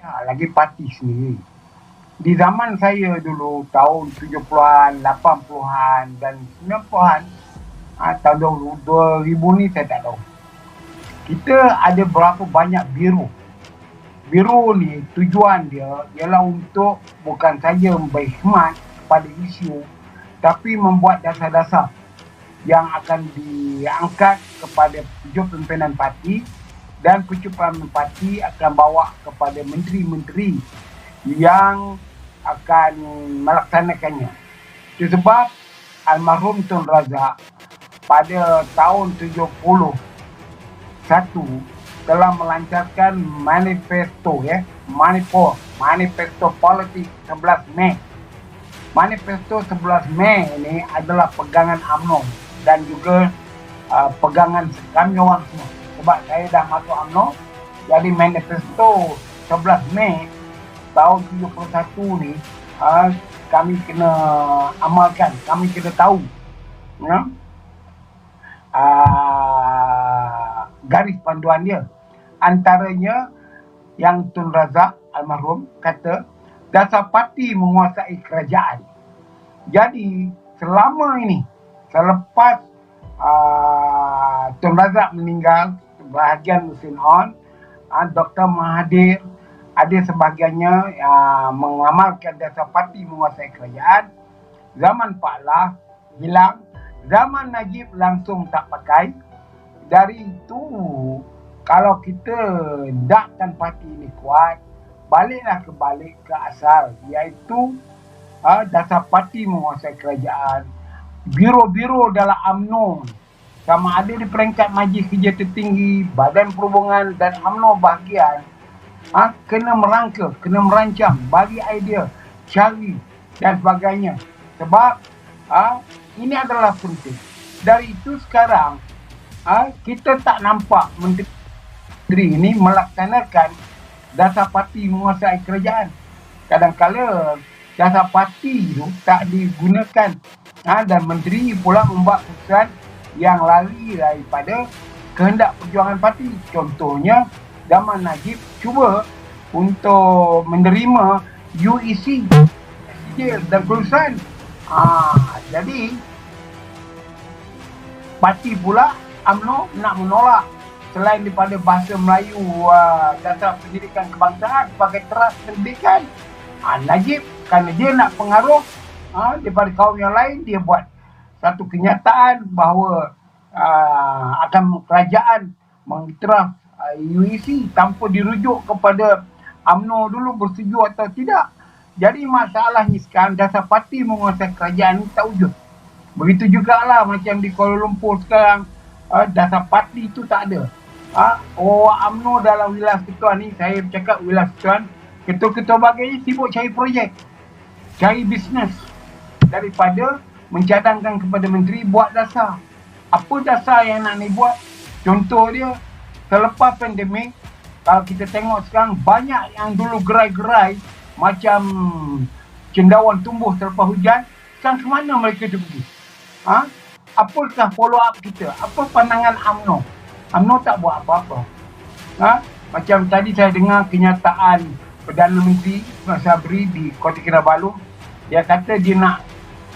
lagi parti sendiri. Di zaman saya dulu, tahun 70-an, 80-an, dan 90-an, tahun 2000 ni saya tak tahu. Kita ada berapa banyak biru. Biru ni tujuan dia ialah untuk bukan saja berkhidmat pada isu, tapi membuat dasar-dasar yang akan diangkat kepada pucuk pimpinan parti, dan pucuk pimpinan parti akan bawa kepada menteri-menteri yang akan melaksanakannya. Itu sebab almarhum Tun Razak pada tahun 71 telah melancarkan manifesto manifesto politik 11 Mei. Manifesto 11 Mei ini adalah pegangan UMNO dan juga pegangan kami orang semua. Sebab saya dah masuk UMNO, jadi manifesto 11 Mei tahun 71 ni kami kena amalkan, kami kena tahu garis panduan dia. Antaranya yang Tun Razak almarhum kata, dasar parti menguasai kerajaan. Jadi selama ini, selepas Tun Razak meninggal, sebahagian Husin On, Dr. Mahathir, ada sebahagiannya mengamalkan dasar parti menguasai kerajaan. Zaman Pak Lah hilang, zaman Najib langsung tak pakai. Dari itu, kalau kita nakkan parti ini kuat, baliklah ke asal, iaitu dasar parti menguasai kerajaan. Biro-biro dalam UMNO, sama ada di peringkat Majlis Kerja Tertinggi, Badan Perhubungan dan UMNO bahagian, kena merangka, kena merancang, bagi idea, cari dan sebagainya. Sebab ini adalah penting. Dari itu sekarang kita tak nampak menteri ini melaksanakan dasar parti menguasai kerajaan. Kadang-kadang dasar parti itu tak digunakan, dan menteri pula membuat keputusan yang lari daripada kehendak perjuangan parti. Contohnya zaman Najib cuba untuk menerima UEC dan kelulusan. Jadi parti pula UMNO nak menolak, selain daripada bahasa Melayu, dasar pendidikan kebangsaan sebagai teras pendidikan. Najib kerana dia nak pengaruh daripada kaum yang lain, dia buat satu kenyataan bahawa akan kerajaan mengiktiraf UEC tanpa dirujuk kepada UMNO dulu bersetuju atau tidak. Jadi masalahnya sekarang dasar parti menguasai kerajaan tak wujud. Begitu jugalah macam di Kuala Lumpur sekarang, dasar parti itu tak ada. UMNO dalam wilayah ketuan ni, saya bercakap wilayah ketuan, ketua-ketua bahagian sibuk cari projek, cari bisnes, daripada mencadangkan kepada menteri buat dasar. Apa dasar yang nak ni buat? Contoh dia, selepas pandemik, kalau kita tengok sekarang, banyak yang dulu gerai-gerai macam cendawan tumbuh selepas hujan, sekarang ke mana mereka tu pergi? Apakah follow up kita? Apa pandangan UMNO? UMNO tak buat apa-apa. Macam tadi saya dengar kenyataan Perdana Menteri Sabri di Kota Kinabalu, dia kata dia nak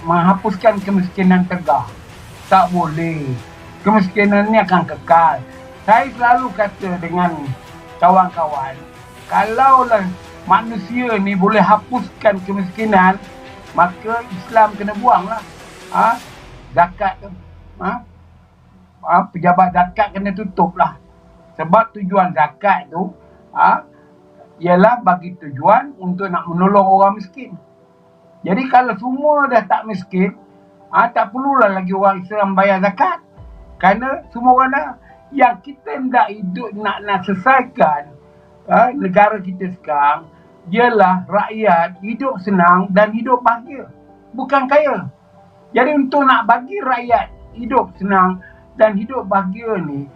menghapuskan kemiskinan tegar. Tak boleh. Kemiskinan ni akan kekal. Saya selalu kata dengan kawan-kawan, kalaulah manusia ni boleh hapuskan kemiskinan, maka Islam kena buanglah. Zakat tu. Pejabat zakat kena tutup lah. Sebab tujuan zakat tu ialah bagi tujuan untuk nak menolong orang miskin. Jadi kalau semua dah tak miskin, tak perlulah lagi orang Islam bayar zakat. Kerana semua orang dah. Yang kita nak hidup, nak selesaikan negara kita sekarang, ialah rakyat hidup senang dan hidup bahagia, bukan kaya. Jadi untuk nak bagi rakyat hidup senang dan hidup bahagia ni,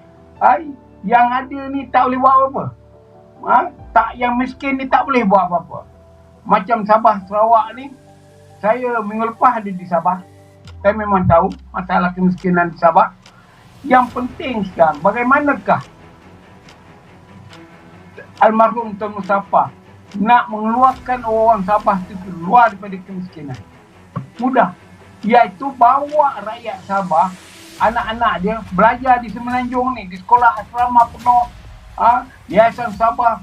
yang ada ni tak boleh buat apa-apa. Yang miskin ni tak boleh buat apa-apa. Macam Sabah Sarawak ni, saya minggu lepas ada di Sabah. Saya memang tahu masalah kemiskinan di Sabah. Yang penting sekarang, bagaimanakah almarhum Tun Mustafa nak mengeluarkan orang Sabah itu keluar daripada kemiskinan. Mudah. Iaitu bawa rakyat Sabah, anak-anak dia belajar di Semenanjung ni, di sekolah asrama penuh. Yayasan Sabah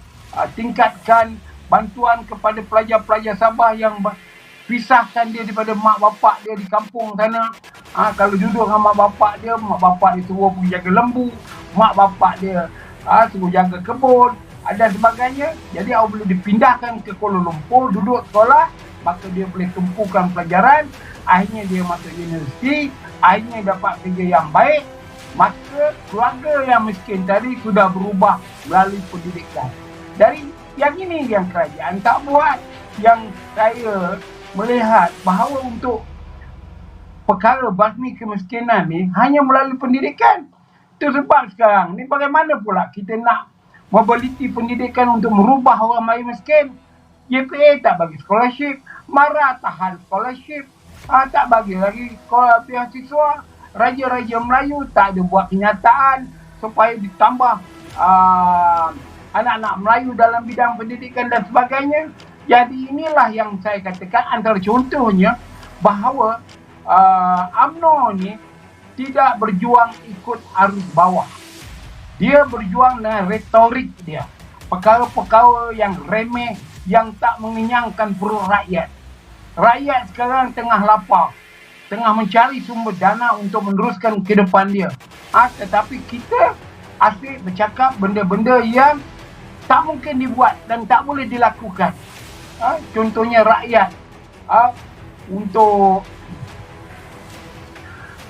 tingkatkan bantuan kepada pelajar-pelajar Sabah yang pisahkan dia daripada mak bapak dia di kampung sana. Kalau duduk dengan mak bapak dia suruh pergi jaga lembu, mak bapak dia suruh jaga kebun dan sebagainya. Jadi awak boleh dipindahkan ke Kuala Lumpur, duduk sekolah, maka dia boleh tumpukan pelajaran, akhirnya dia masuk universiti, akhirnya dapat kerja yang baik, maka keluarga yang miskin tadi sudah berubah melalui pendidikan. Dari yang ini yang kerajaan tak buat. Yang saya melihat bahawa untuk perkara basmi kemiskinan ni hanya melalui pendidikan. Itu sebab sekarang ni bagaimana pula kita nak mobiliti pendidikan untuk merubah orang Melayu miskin. JPA tak bagi scholarship, MARA tahan scholarship, tak bagi lagi beasiswa. Raja-raja Melayu tak ada buat kenyataan supaya ditambah anak-anak Melayu dalam bidang pendidikan dan sebagainya. Jadi inilah yang saya katakan antara contohnya bahawa UMNO ni tidak berjuang ikut arus bawah. Dia berjuang dengan retorik dia. Perkara-perkara yang remeh, yang tak mengenyangkan perut rakyat. Rakyat sekarang tengah lapar, tengah mencari sumber dana untuk meneruskan kehidupan dia. Tetapi kita asyik bercakap benda-benda yang tak mungkin dibuat dan tak boleh dilakukan. Contohnya rakyat untuk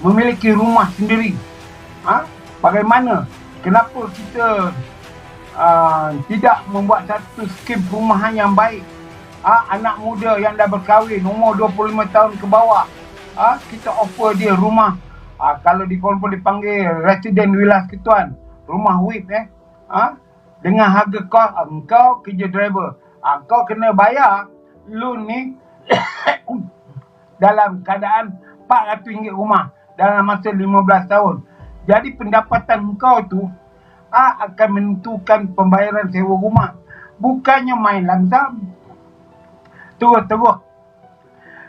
memiliki rumah sendiri. Bagaimana? Kenapa kita tidak membuat satu skim perumahan yang baik? Anak muda yang dah berkahwin, umur 25 tahun ke bawah, kita offer dia rumah. Kalau di Kuala Lumpur dipanggil Resident Wilayah Ketuan, rumah WIP dengan harga kos, engkau kerja driver, kau kena bayar loan ni dalam keadaan RM400 rumah dalam masa 15 tahun. Jadi pendapatan kau tu akan menentukan pembayaran sewa rumah. Bukannya main lamsam, terus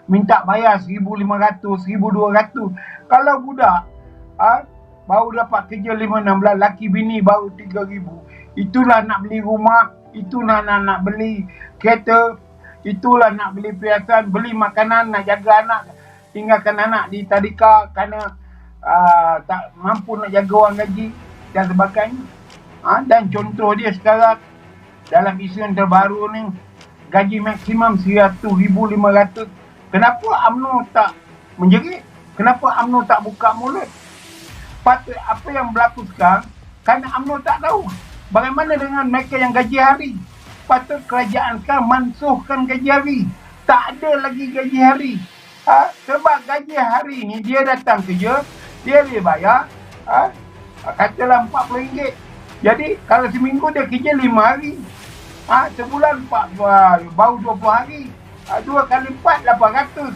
minta bayar 1,500, 1,200. Kalau budak baru dapat kerja 5-6 laki bini baru 3,000, itulah nak beli rumah, itulah nak beli kereta, itulah nak beli perhiasan, beli makanan, nak jaga anak, tinggalkan anak di tadika kerana tak mampu nak jaga orang gaji dan sebagainya. Dan contoh dia sekarang dalam isu yang terbaru ni, gaji maksimum 100,500. Kenapa UMNO tak menjerit? Kenapa UMNO tak buka mulut? Patut apa yang berlaku sekarang kerana UMNO tak tahu. Bagaimana dengan mereka yang gaji hari? Patut kerajaan sekarang mansuhkan gaji hari. Tak ada lagi gaji hari. Sebab gaji hari ni dia datang kerja, dia bayar katalah RM40. Jadi kalau seminggu dia kerja 5 hari, sebulan baru 20 hari, 2 kali 4, 800.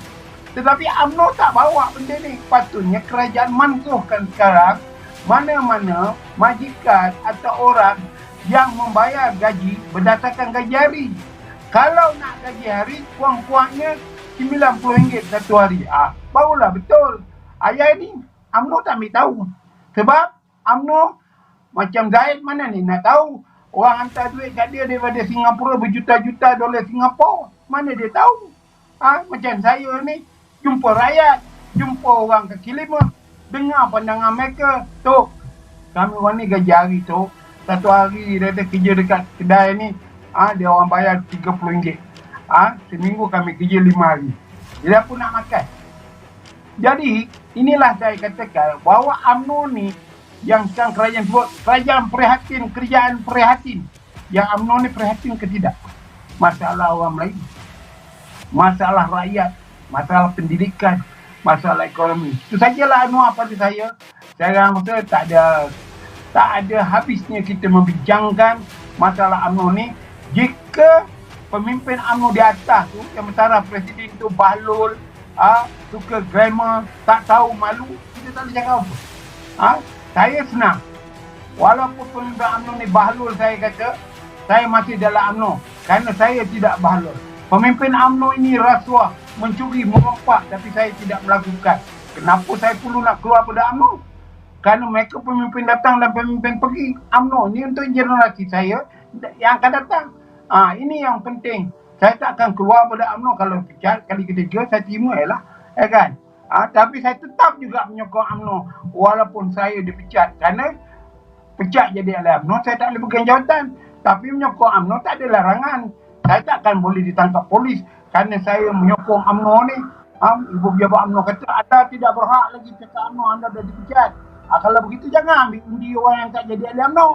Tetapi UMNO tak bawa benda ni. Patutnya kerajaan mansuhkan sekarang mana-mana majikan atau orang yang membayar gaji berdasarkan gaji hari. Kalau nak gaji hari, kurang-kurangnya RM90 satu hari. Barulah betul. Ayah ni UMNO tak ambil tahu. Sebab UMNO macam Zahid mana ni nak tahu. Orang hantar duit kat dia daripada Singapura berjuta-juta dolar Singapura. Mana dia tahu? Macam saya ni jumpa rakyat, jumpa orang kaki lima, dengar pandangan mereka. Tok, kami orang ni gaji hari tok. Satu hari dia ada kerja dekat kedai ni, dia orang bayar RM30. Seminggu kami kerja 5 hari. Dia pun nak makan. Jadi, inilah saya katakan bahawa UMNO ni yang sekarang kerajaan sebut, kerajaan prihatin, kerjaan prihatin. Yang UMNO ni prihatin ke tidak? Masalah orang Melayu, masalah rakyat, masalah pendidikan, masalah ekonomi. Itu sajalah anuah pada saya. Saya rasa tak ada habisnya kita membincangkan masalah UMNO ni. Jika pemimpin UMNO di atas tu, yang mentara presiden tu bahlul, suka grammar, tak tahu malu, kita tak boleh cakap apa. Saya senang. Walaupun pemimpin UMNO ni bahlul, saya kata, saya masih dalam UMNO. Karena saya tidak balon. Pemimpin UMNO ini rasuah, mencuri, merompak, tapi saya tidak melakukan. Kenapa saya perlu nak keluar pada UMNO? Karena mereka pemimpin datang dan pemimpin pergi. UMNO ini untuk generasi saya yang akan datang. Ini yang penting. Saya tak akan keluar pada UMNO. Kalau pecat kali ketiga, saya terima lah. Kan? Tapi saya tetap juga menyokong UMNO walaupun saya dipecat. Karena pecat jadi ahli UMNO, saya tak boleh pegang jawatan. Tapi menyokong UMNO tak ada larangan. Saya tak akan boleh ditangkap polis kerana saya menyokong UMNO ni. Ibu pejabat UMNO kata, anda tidak berhak lagi cakap UMNO, anda dah dipecat. Kalau begitu jangan ambil undi orang yang tak jadi ahli UMNO.